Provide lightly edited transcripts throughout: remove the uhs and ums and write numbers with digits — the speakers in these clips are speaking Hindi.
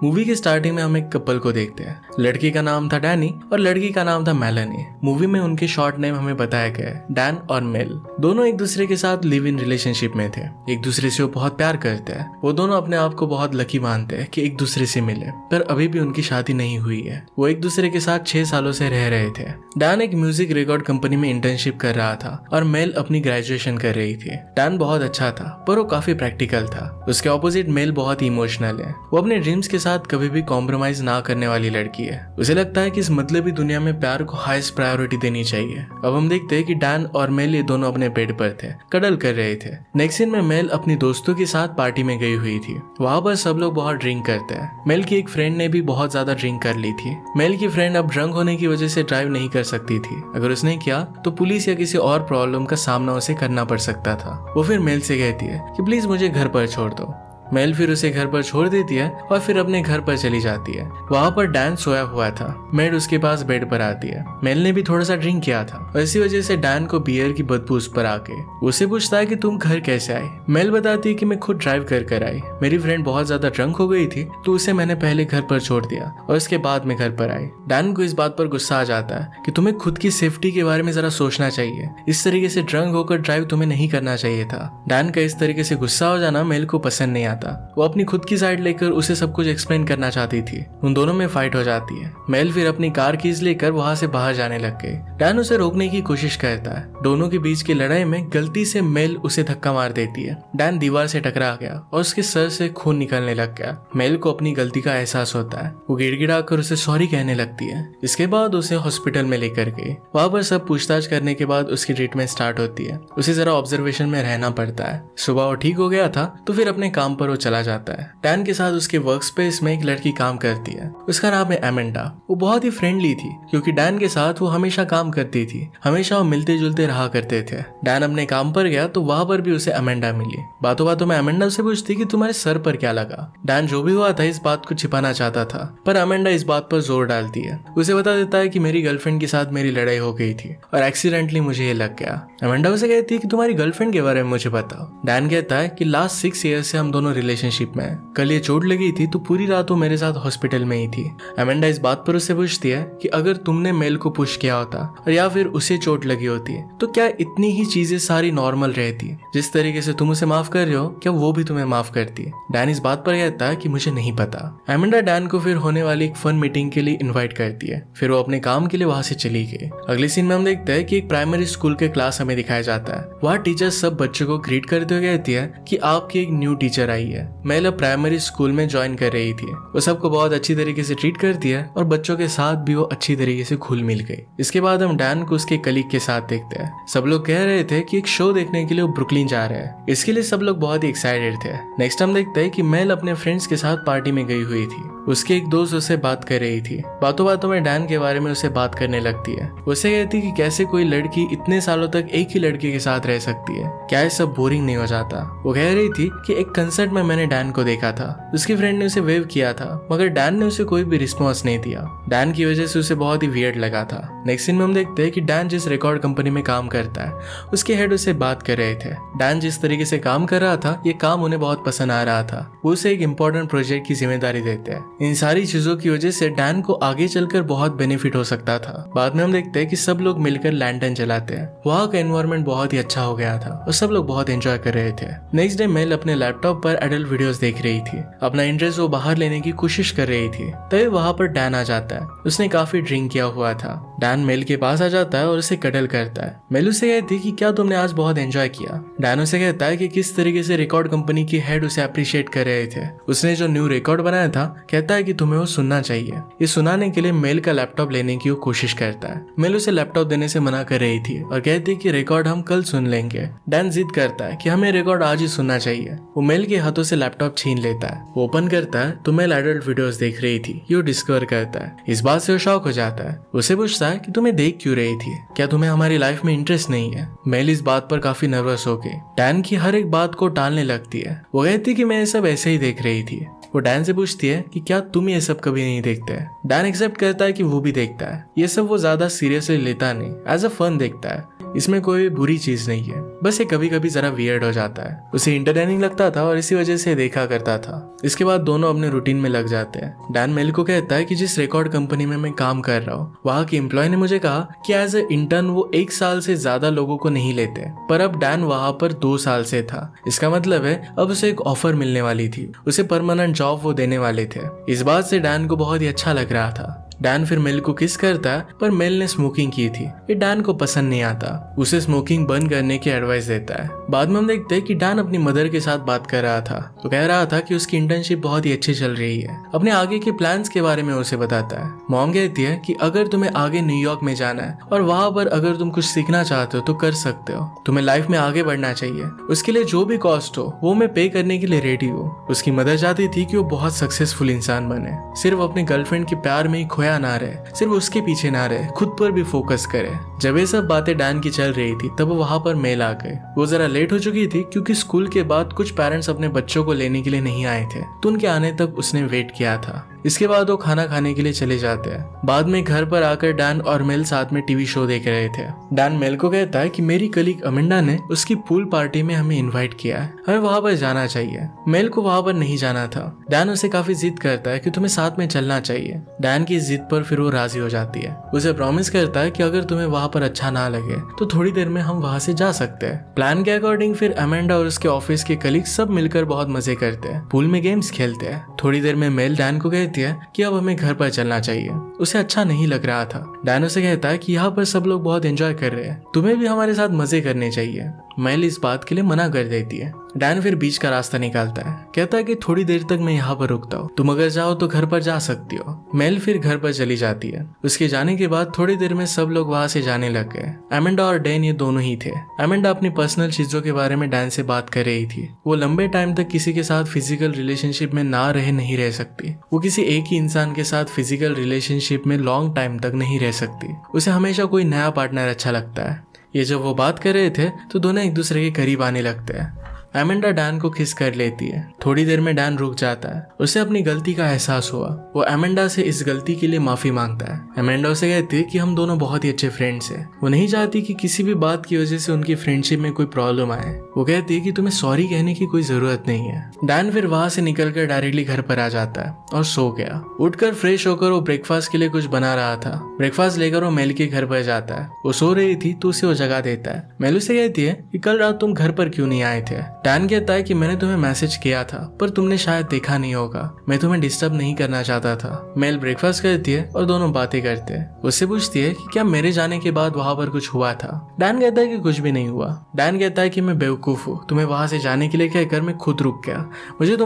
मूवी के स्टार्टिंग में हम एक कपल को देखते हैं। लड़की का नाम था डैनी और लड़की का नाम था मेलानी। मूवी में उनके शॉर्ट नेम हमें बताया गया है, डैन और मेल। दोनों एक दूसरे के साथ लिव इन रिलेशनशिप में थे। एक दूसरे से वो बहुत प्यार करते हैं। वो दोनों अपने आप को बहुत लकी मानते हैं कि एक दूसरे से मिले, पर अभी भी उनकी शादी नहीं हुई है। वो एक दूसरे के साथ 6 सालों से रह रहे थे। डैन एक म्यूजिक रिकॉर्ड कंपनी में इंटर्नशिप कर रहा था और मेल अपनी ग्रेजुएशन कर रही थी। डैन बहुत अच्छा था, पर वो काफी प्रैक्टिकल था। उसके ऑपोजिट मेल बहुत इमोशनल है। वो अपने ड्रीम्स के साथ कभी भी कॉम्प्रोमाइज ना करने वाली लड़की है। उसे लगता है कि इस मतलबी दुनिया में प्यार को हाईएस्ट प्रायोरिटी देनी चाहिए। अब हम देखते हैं कि डैन और मेल ये दोनों अपने बेड पर थे, कडल कर रहे थे। नेक्स्ट सीन में मेल अपनी दोस्तों के साथ पार्टी में गई हुई थी। वहां पर सब लोग बहुत ड्रिंक करते हैं। मेल की एक फ्रेंड ने भी बहुत ज्यादा ड्रिंक कर ली थी। मेल की फ्रेंड अब ड्रंक होने की वजह से ड्राइव नहीं कर सकती थी। अगर उसने किया तो पुलिस या किसी और प्रॉब्लम का सामना उसे करना पड़ सकता था। वो फिर मेल से कहती है कि प्लीज मुझे घर पर छोड़ दो। मेल फिर उसे घर पर छोड़ देती है और फिर अपने घर पर चली जाती है। वहां पर डैन सोया हुआ था। मेड उसके पास बेड पर आती है। मेल ने भी थोड़ा सा ड्रिंक किया था और इसी वजह से डैन को बियर की बदबू उस पर आके उसे पूछता है कि तुम घर कैसे आई। मेल बताती है कि मैं खुद ड्राइव कर आई। मेरी फ्रेंड बहुत ज्यादा ड्रंक हो गई थी तो उसे मैंने पहले घर पर छोड़ दिया और उसके बाद में घर पर आई। डैन को इस बात पर गुस्सा आ जाता है कि तुम्हें खुद की सेफ्टी के बारे में जरा सोचना चाहिए। इस तरीके से ड्रंक होकर ड्राइव तुम्हें नहीं करना चाहिए था। डैन का इस तरीके से गुस्सा हो जाना मेल को पसंद नहीं आता। वो अपनी खुद की साइड लेकर उसे सब कुछ एक्सप्लेन करना चाहती थी। उन दोनों में फाइट हो जाती है। मेल फिर अपनी कार कीज लेकर वहां से बाहर जाने लग गई। डैन उसे रोकने की कोशिश करता है। दोनों के बीच की लड़ाई में गलती से मेल उसे धक्का मार देती है। डैन दीवार से टकरा गया और उसके सर से खून निकलने लग गया। मेल को अपनी गलती का एहसास होता है। वो गिड़गिड़ा कर उसे सॉरी कहने लगती है। इसके बाद उसे हॉस्पिटल में लेकर गई। वहां पर सब पूछताछ करने के बाद उसकी ट्रीटमेंट स्टार्ट होती है। उसे जरा ऑब्जर्वेशन में रहना पड़ता है। सुबह वो ठीक हो गया था तो फिर अपने काम पर वो चला जाता है। डैन के साथ उसके वर्क स्पेस में एक लड़की काम करती है। उसका नाम है एमेंडा। वो बहुत ही फ्रेंडली थी क्योंकि डैन के साथ वो हमेशा काम करती थी। हमेशा वो मिलते जुलते रहा करते थे। डैन अपने काम पर गया तो वहां पर भी उसे एमेंडा मिली। बातों बातों में एमेंडा उसे पूछती कि तुम्हारे सर पर क्या लगा। डैन जो भी हुआ था इस बात को छिपाना चाहता था, पर एमेंडा इस बात पर जोर डालती है। उसे बता देता है कि मेरी गर्लफ्रेंड के साथ मेरी लड़ाई हो गई थी और एक्सीडेंटली मुझे ये लग गया। एमेंडा उसे कहती है कि तुम्हारी गर्लफ्रेंड के बारे में मुझे बताओ। डैन कहता है कि लास्ट 6 ईयर्स से हम दोनों रिलेशनशिप में हैं। कल ये चोट लगी थी तो पूरी रात वो मेरे साथ हॉस्पिटल में ही थी। एमेंडा इस बात पर उससे पूछती है कि अगर तुमने मेल को पुश किया होता और या फिर उसे चोट लगी होती तो क्या इतनी ही चीजें सारी नॉर्मल रहती। जिस तरीके से तुम उसे माफ कर रहे हो क्या वो भी तुम्हें माफ करती। डैन इस बात पर कहता है कि मुझे नहीं पता। एमेंडा डैन को फिर होने वाली एक फन मीटिंग के लिए इन्वाइट करती है। फिर वो अपने काम के लिए वहां से चली गई। अगले सीन में हम देखते हैं कि एक प्राइमरी स्कूल के क्लास हमें दिखाया जाता है। वहाँ टीचर सब बच्चों को ग्रीट करते हुए कहती है कि आपकी एक न्यू टीचर आई है। मेल अब प्राइमरी स्कूल में ज्वाइन कर रही थी। वो सबको बहुत अच्छी तरीके से ट्रीट करती है और बच्चों के साथ भी वो अच्छी तरीके से घुल मिल गई। इसके बाद हम डैन को उसके कलीग के साथ देखते हैं। सब लोग कह रहे थे कि एक शो देखने के लिए वो ब्रुकलिन जा रहे हैं। इसके लिए सब लोग बहुत ही एक्साइटेड थे। नेक्स्ट हम देखते हैं कि मेल अपने फ्रेंड्स के साथ पार्टी में गई हुई थी। उसके एक दोस्त उससे बात कर रही थी। बातों बातों में डैन के बारे में उसे बात करने लगती है। उसे कहती कि कैसे कोई लड़की इतने सालों तक एक ही लड़के के साथ रह सकती है, क्या ये सब बोरिंग नहीं हो जाता। वो कह रही थी कि एक कंसर्ट में मैंने डैन को देखा था। उसकी फ्रेंड ने उसे वेव किया था मगर डैन ने उसे कोई भी रिस्पॉन्स नहीं दिया। डैन की वजह से उसे बहुत ही वियर्ड लगा था। नेक्स्ट सीन में हम देखते हैं कि डैन जिस रिकॉर्ड कंपनी में काम करता है उसके हेड उससे बात कर रहे थे। डैन जिस तरीके से काम कर रहा था ये काम उन्हें बहुत पसंद आ रहा था। वो उसे एक इम्पोर्टेंट प्रोजेक्ट की जिम्मेदारी देते हैं। इन सारी चीजों की वजह से डैन को आगे चलकर बहुत बेनिफिट हो सकता था। बाद में हम देखते हैं कि सब लोग मिलकर लैंटर्न जलाते हैं। वहाँ का एनवायरनमेंट बहुत ही अच्छा हो गया था और सब लोग बहुत एंजॉय कर रहे थे। नेक्स्ट डे मेल अपने लैपटॉप पर एडल्ट वीडियोस देख रही थी। अपना इंटरेस्ट वो बाहर लेने की कोशिश कर रही थी। तभी वहाँ पर डैन आ जाता है। उसने काफी ड्रिंक किया हुआ था। डैन मेल के पास आ जाता है और उसे कडल करता है। मेल उसे कहती कि क्या तुमने आज बहुत एंजॉय किया। डैन उसे कहता है कि किस तरीके से रिकॉर्ड कंपनी की हेड उसे अप्रिशिएट कर रहे थे। उसने जो न्यू रिकॉर्ड बनाया था कहता है कि तुम्हें वो सुनना चाहिए। ये सुनाने के लिए मेल का लैपटॉप लेने की वो कोशिश करता है। मेल उसे लैपटॉप देने से मना कर रही थी और कहती कि रिकॉर्ड हम कल सुन लेंगे। डैन जिद करता है कि हमें रिकॉर्ड आज ही सुनना चाहिए। वो मेल के हाथों से लैपटॉप छीन लेता है। वो ओपन करता है तो मेल एडल्ट वीडियोस देख रही थी। ये डिस्कवर करता है। इस बात से वो शॉक हो जाता है। उसे पूछता है कि तुम्हें देख क्यों रही थी, क्या तुम्हें हमारी लाइफ में इंटरेस्ट नहीं है। मेल इस बात पर काफी नर्वस हो गई। डैन की हर एक बात को टालने लगती है। वो कहती कि मैं ये सब ऐसे ही देख रही थी। वो डैन से पूछती है कि क्या तुम ये सब कभी नहीं देखते। डैन एक्सेप्ट करता है कि वो भी देखता है। ये सब वो ज्यादा सीरियसली लेता नहीं, एज अ फन देखता है। इसमें कोई बुरी चीज नहीं है। बस ये कभी कभी जरा वियर्ड हो जाता है। उसे इंटरटेनिंग लगता था और इसी वजह से देखा करता था। इसके बाद दोनों अपने रूटीन में लग जाते हैं। डैन मेल को कहता है कि जिस रिकॉर्ड कंपनी में मैं काम कर रहा हूँ वहाँ की एम्प्लॉय ने मुझे कहा कि एज ए इंटर्न वो 1 साल से ज्यादा लोगों को नहीं लेते, पर अब डैन वहाँ पर 2 साल से था। इसका मतलब है अब उसे एक ऑफर मिलने वाली थी, उसे परमानेंट जॉब वो देने वाले थे। इस बात से डैन को बहुत ही अच्छा लग रहा था। डैन फिर मेल को किस करता है, पर मेल ने स्मोकिंग की थी, ये डैन को पसंद नहीं आता। उसे स्मोकिंग बंद करने की एडवाइस देता है। बाद में हम देखते हैं कि डैन अपनी मदर के साथ बात कर रहा था, तो कह रहा था कि उसकी इंटर्नशिप बहुत ही अच्छी चल रही है। अपने आगे के प्लान्स के बारे में उसे बताता है। मॉम कहती है कि अगर तुम्हें आगे न्यूयॉर्क में जाना है और वहां पर अगर तुम कुछ सीखना चाहते हो तो कर सकते हो, तुम्हें लाइफ में आगे बढ़ना चाहिए, उसके लिए जो भी कॉस्ट हो वो मैं पे करने के लिए रेडी हूँ। उसकी मदर चाहती थी कि वो बहुत सक्सेसफुल इंसान बने, सिर्फ अपने गर्लफ्रेंड के प्यार में ही खोया ना रहे, सिर्फ उसके पीछे ना रहे, खुद पर भी फोकस करे। जब ये सब बातें डैन की चल रही थी तब वहां पर मेल आ गए। वो जरा लेट हो चुकी थी क्योंकि स्कूल के बाद कुछ पेरेंट्स अपने बच्चों को लेने के लिए नहीं आए थे, तो उनके आने तक उसने वेट किया था। इसके बाद वो खाना खाने के लिए चले जाते हैं। बाद में घर पर आकर डैन और मेल साथ में टीवी शो देख रहे थे। डैन मेल को कहता है कि मेरी कलीग अमेंडा ने उसकी पूल पार्टी में हमें इनवाइट किया है, हमें वहां पर जाना चाहिए। मेल को वहां पर नहीं जाना था। डैन उसे काफी जिद करता है कि तुम्हें साथ में चलना चाहिए। डैन की जिद पर फिर वो राजी हो जाती है। उसे प्रॉमिस करता है कि अगर तुम्हें वहां पर अच्छा ना लगे तो थोड़ी देर में हम वहां से जा सकते हैं। प्लान के अकॉर्डिंग फिर अमेंडा और उसके ऑफिस के कलीग सब मिलकर बहुत मजे करते हैं, पूल में गेम्स खेलते हैं। थोड़ी देर में मेल डैन को कहती है कि अब हमें घर पर चलना चाहिए। उसे अच्छा नहीं लग रहा था। डैन उसे कहता है कि यहाँ पर सब लोग बहुत एंजॉय कर रहे हैं, तुम्हें भी हमारे साथ मजे करने चाहिए। मेल इस बात के लिए मना कर देती है। डैन फिर बीच का रास्ता निकालता है, कहता है कि थोड़ी देर तक मैं यहाँ पर रुकता हूँ, तुम अगर चाहो तो घर पर जा सकती हो। मेल फिर घर पर चली जाती है। उसके जाने के बाद थोड़ी देर में सब लोग वहाँ से जाने लग गए। अमेंडा और डैन ये दोनों ही थे। अमेंडा अपनी पर्सनल चीजों के बारे में डैन से बात कर रही थी। वो लंबे टाइम तक किसी के साथ फिजिकल रिलेशनशिप में नहीं रह सकती। वो किसी एक ही इंसान के साथ फिजिकल रिलेशनशिप में लॉन्ग टाइम तक नहीं रह सकती। उसे हमेशा कोई नया पार्टनर अच्छा लगता है। ये जब वो बात कर रहे थे तो दोनों एक दूसरे के करीब आने लगते हैं। अमेंडा डैन को किस कर लेती है। थोड़ी देर में डैन रुक जाता है। उसे अपनी गलती का एहसास हुआ। वो अमेंडा से इस गलती के लिए माफी मांगता है। अमेंडा उसे कहती है कि हम दोनों बहुत ही अच्छे फ्रेंड्स हैं। वो नहीं चाहती कि किसी भी बात की वजह से उनकी फ्रेंडशिप में कोई प्रॉब्लम आए। वो कहती है कि तुम्हें सॉरी कहने की कोई जरूरत नहीं है। डैन फिर वहां से निकलकर डायरेक्टली घर पर आ जाता है और सो गया। उठकर फ्रेश होकर वो ब्रेकफास्ट के लिए कुछ बना रहा था। ब्रेकफास्ट लेकर वो मेल के घर पर जाता है। वो सो रही थी तो उसे वो जगा देता है। मेल उसे कहती है कि कल रात तुम घर पर क्यों नहीं आए थे। डैन कहता है कि मैंने तुम्हें मैसेज किया था पर तुमने शायद देखा नहीं होगा, मैं तुम्हें डिस्टर्ब नहीं करना चाहता था। मेल ब्रेकफास्ट करती है और दोनों बातें करते हैं। उससे पूछती है कि क्या मेरे जाने के बाद वहां पर कुछ हुआ था। डैन कहता है कि कुछ भी नहीं हुआ। डैन कहता है कि मैं बेवकूफ हूँ, तुम्हें वहां से जाने के लिए कहकर मैं खुद रुक गया। मुझे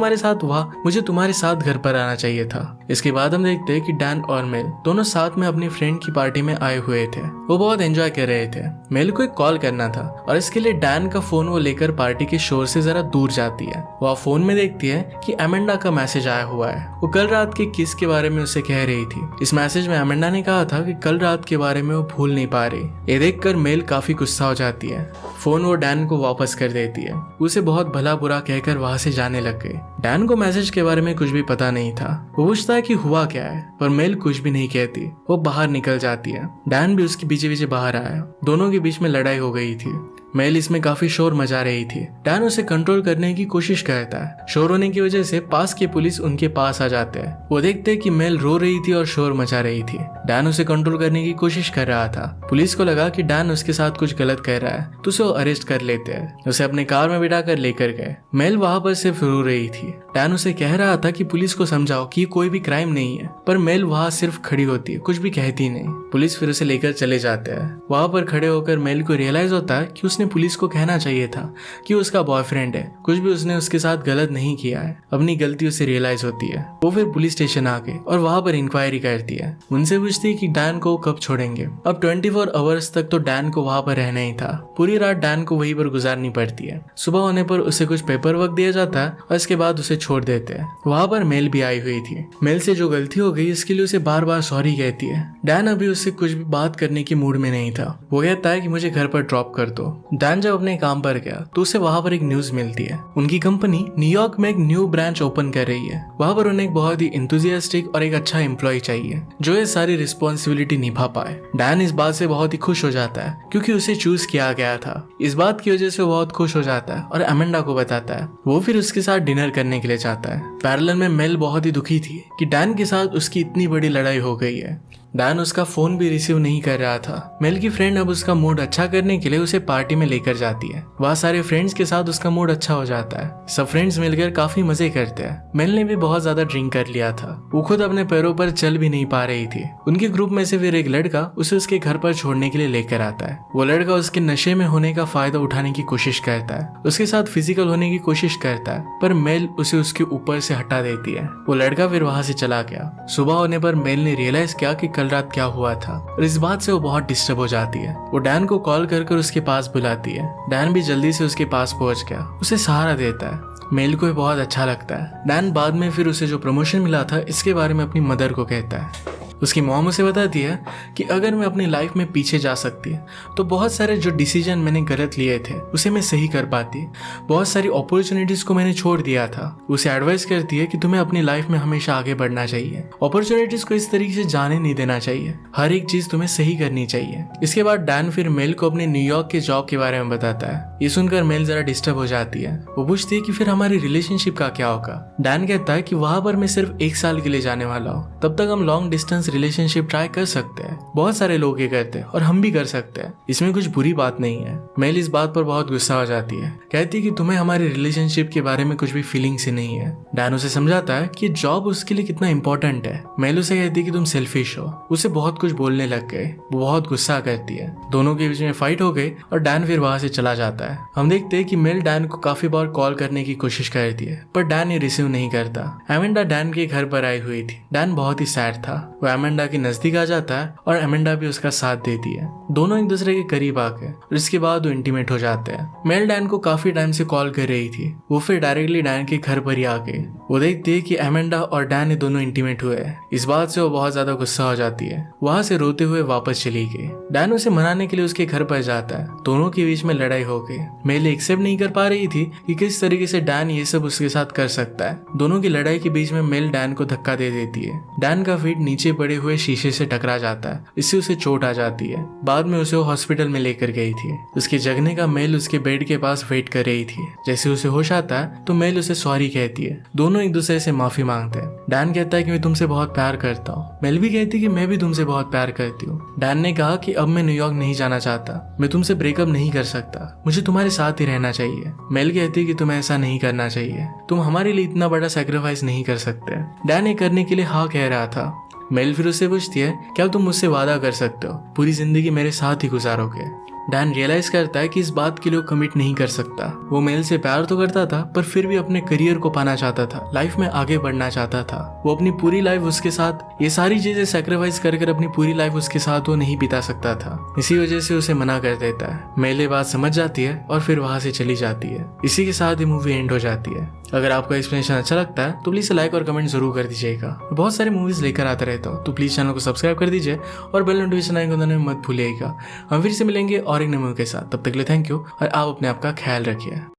तुम्हारे साथ घर पर आना चाहिए था। इसके बाद हम देखते हैं कि डैन और मेल दोनों साथ में अपनी फ्रेंड की पार्टी में आए हुए थे। वो बहुत एंजॉय कर रहे थे। मेल को एक कॉल करना था और इसके लिए डैन का फोन वो लेकर पार्टी के शोर से जरा दूर जाती है। वो फोन में देखती है कि अमेंडा का मैसेज आया हुआ है। वो कल रात के किस के बारे में उसे कह रही थी। इस मैसेज में अमेंडा ने कहा था कि कल रात के बारे में वो भूल नहीं पा रही। ये देखकर मेल काफी गुस्सा हो जाती है। फोन वो डैन को वापस कर देती है। उसे बहुत भला बुरा कहकर वहां से जाने लग गई। डैन को मैसेज के बारे में कुछ भी पता नहीं था। वो पूछता है कि हुआ क्या है, पर मेल कुछ भी नहीं कहती। वो बाहर निकल जाती है। डैन भी उसके पीछे पीछे बाहर आया। दोनों के बीच में लड़ाई हो गई थी। मेल इसमें काफी शोर मचा रही थी। डैन उसे कंट्रोल करने की कोशिश करता है। शोर होने की वजह से पास के पुलिस उनके पास आ जाते हैं। वो देखते हैं कि मेल रो रही थी और शोर मचा रही थी। डैन उसे कंट्रोल करने की कोशिश कर रहा था। पुलिस को लगा कि डैन उसके साथ कुछ गलत कर रहा है तो उसे वो अरेस्ट कर लेते हैं। उसे अपने कार में बिठाकर लेकर गए। मेल वहां पर सिर्फ रो रही थी। डैन उसे कह रहा था कि पुलिस को समझाओ कि कोई भी क्राइम नहीं है, पर मेल वहां सिर्फ खड़ी होती है, कुछ भी कहती नहीं। पुलिस फिर उसे लेकर चले जाते हैं। वहां पर खड़े होकर मेल को रियलाइज होता है कि उसने पुलिस को कहना चाहिए था कि उसका बॉयफ्रेंड है, कुछ भी उसने उसके साथ गलत नहीं किया है। अपनी गलती उसे रियलाइज होती है। वो फिर पुलिस स्टेशन आ गए और वहां पर इंक्वायरी करती है। उनसे पूछती है कि डैन को कब छोड़ेंगे। अब 24 आवर्स तक तो डैन को वहां पर रहना ही था। पूरी रात डैन को वहीं पर गुजारनी पड़ती है। सुबह होने पर उसे कुछ पेपर वर्क दिया जाता है और इसके बाद उसे छोड़ देते हैं। वहां पर मेल भी आई हुई थी। मेल से जो गलती हो गई इसके लिए उसे बार बार सॉरी कहती है। डैन अभी उससे कुछ भी बात करने की मूड में नहीं था। वो कहता है कि मुझे घर पर ड्रॉप कर दो। डैन जब अपने काम पर गया तो उसे वहां पर एक न्यूज मिलती है। उनकी कंपनी न्यूयॉर्क में एक ब्रांच ओपन कर रही है। वहां पर उन्हें एक बहुत ही एंथुसियास्टिक और एक अच्छा एम्प्लॉय चाहिए जो ये सारी रिस्पॉन्सिबिलिटी निभा पाए। डैन इस बात से बहुत ही खुश हो जाता है क्योंकि उसे चूज किया गया था। इस बात की वजह से वो बहुत खुश हो जाता है और अमेंडा को बताता है। वो फिर उसके साथ डिनर करने के लिए जाता है। पैरेलल में मेल बहुत ही दुखी थी कि डैन के साथ उसकी इतनी बड़ी लड़ाई हो गई है। डैन उसका फोन भी रिसीव नहीं कर रहा था। मेल की फ्रेंड अब उसका मूड अच्छा करने के लिए उसे पार्टी में लेकर जाती है। वहाँ सारे फ्रेंड्स के साथ उसका मूड अच्छा हो जाता है। सब फ्रेंड्स मिलकर काफी मजे करते हैं। मेल ने भी बहुत ज्यादा ड्रिंक कर लिया था। वो खुद अपने पैरों पर चल भी नहीं पा रही थी। उनके ग्रुप में से फिर एक लड़का उसे उसके घर पर छोड़ने के लिए लेकर आता है। वो लड़का उसके नशे में होने का फायदा उठाने की कोशिश करता है, उसके साथ फिजिकल होने की कोशिश करता है, पर मेल उसे उसके ऊपर से हटा देती है। वो लड़का फिर वहां से चला गया। सुबह होने पर मेल ने रियलाइज किया कि कल रात क्या हुआ था और इस बात से वो बहुत डिस्टर्ब हो जाती है। वो डैन को कॉल कर उसके पास बुलाती है। डैन भी जल्दी से उसके पास पहुंच गया, उसे सहारा देता है। मेल को बहुत अच्छा लगता है। डैन बाद में फिर उसे जो प्रमोशन मिला था इसके बारे में अपनी मदर को कहता है। उसकी मॉम उसे बताती है कि अगर मैं अपनी लाइफ में पीछे जा सकती तो बहुत सारे जो डिसीजन मैंने गलत लिए थे उसे मैं सही कर पाती। बहुत सारी अपॉर्चुनिटीज को मैंने छोड़ दिया था। उसे एडवाइस करती है कि तुम्हें अपनी लाइफ में हमेशा आगे बढ़ना चाहिए, अपॉर्चुनिटीज को इस तरीके से जाने नहीं देना चाहिए, हर एक चीज तुम्हें सही करनी चाहिए। इसके बाद डैन फिर मेल को अपने न्यूयॉर्क के जॉब के बारे में बताता है। ये सुनकर मेल जरा डिस्टर्ब हो जाती है। वो पूछती है कि फिर हमारी रिलेशनशिप का क्या होगा। डैन कहता है कि वहां पर मैं सिर्फ 1 साल के लिए जाने वाला हूँ, तब तक हम लॉन्ग डिस्टेंस रिलेशनशिप ट्राई कर सकते हैं। बहुत सारे लोग ये करते हैं और हम भी कर सकते हैं, इसमें कुछ बुरी बात नहीं है। मेल इस बात पर बहुत गुस्सा हो जाती है, कहती है कि तुम्हें हमारी रिलेशनशिप के बारे में कुछ भी फीलिंग्स ही नहीं है। डैन उसे समझाता है कि जॉब उसके लिए कितना इंपॉर्टेंट है। मेल उसे कहती है कि तुम सेल्फिश हो। उसे बहुत कुछ बोलने लग गए। वो बहुत गुस्सा करती है। दोनों के बीच में फाइट हो गई और डैन फिर वहां से चला जाता है। हम देखते हैं कि मेल डैन को काफी बार कॉल करने की कोशिश करती है पर डैन ये रिसीव नहीं करता। एमेंडा डैन के घर पर आई हुई थी। डैन बहुत ही सैड था। वो एमेंडा के नजदीक आ जाता है और एमेंडा भी उसका साथ देती है। दोनों एक दूसरे के करीब आके और इसके बाद वो इंटीमेट हो जाते हैं। मेल डैन को काफी टाइम से कॉल कर रही थी। वो फिर डायरेक्टली डैन के घर पर ही आ गई। वो देखती है कि एमेंडा और डैन दोनों इंटीमेट हुए हैं। इस बात से वो बहुत ज्यादा गुस्सा हो जाती है। वहां से रोते हुए वापस चली गई। डैन उसे मनाने के लिए उसके घर पर जाता है। दोनों के बीच में लड़ाई हो गई। मेल एक्सेप्ट नहीं कर पा रही थी कि किस तरीके से डैन ये सब उसके साथ कर सकता है। दोनों की लड़ाई के बीच में मेल डैन को धक्का दे देती है। डैन का फीट नीचे पड़े हुए शीशे से टकरा जाता है। इससे उसे चोट आ जाती है। बाद में उसे वो हॉस्पिटल में लेकर गई थी। उसके जगने का मेल उसके बेड के पास वेट कर रही थी। जैसे उसे होश आता है तो मेल उसे सॉरी कहती है। दोनों एक दूसरे से माफी मांगते हैं। डैन कहता है कि मैं तुमसे बहुत प्यार करता हूँ। मेल भी कहती है कि मैं भी तुमसे बहुत प्यार करती हूँ। डैन ने कहा कि अब मैं न्यूयॉर्क नहीं जाना चाहता, मैं तुमसे ब्रेकअप नहीं कर सकता, मुझे तुम्हारे साथ ही रहना चाहिए। मेल कहती है कि तुम्हें ऐसा नहीं करना चाहिए, तुम हमारे लिए इतना बड़ा सैक्रिफाइस नहीं कर सकते। डैन ये करने के लिए हाँ कह रहा था। मेल फिर उससे पूछती है क्या तुम मुझसे वादा कर सकते हो पूरी जिंदगी मेरे साथ ही गुजारोगे। डैन रियलाइज करता है कि इस बात के लिए कमिट नहीं कर सकता। वो मेल से प्यार तो करता था पर फिर भी अपने करियर को पाना चाहता था, लाइफ में आगे बढ़ना चाहता था। वो अपनी पूरी लाइफ उसके साथ ये सारी चीजें सैक्रिफाइस कर अपनी पूरी लाइफ उसके साथ वो नहीं बिता सकता था। इसी वजह से उसे मना कर देता है। मेल ये बात समझ जाती है और फिर वहां से चली जाती है। इसी के साथ ये मूवी एंड हो जाती है। अगर आपको एक्सप्लेनेशन अच्छा लगता है तो प्लीज लाइक और कमेंट जरूर कर दीजिएगा। बहुत सारी मूवीज लेकर आता रहता हूँ तो प्लीज चैनल को सब्सक्राइब कर दीजिए और बेल नोटिफिकेशन आइकन दबाना मत भूलिएगा। हम फिर से मिलेंगे और एक नए मूवी के साथ। तब तक के लिए थैंक यू और आप अपने आप का ख्याल रखिए।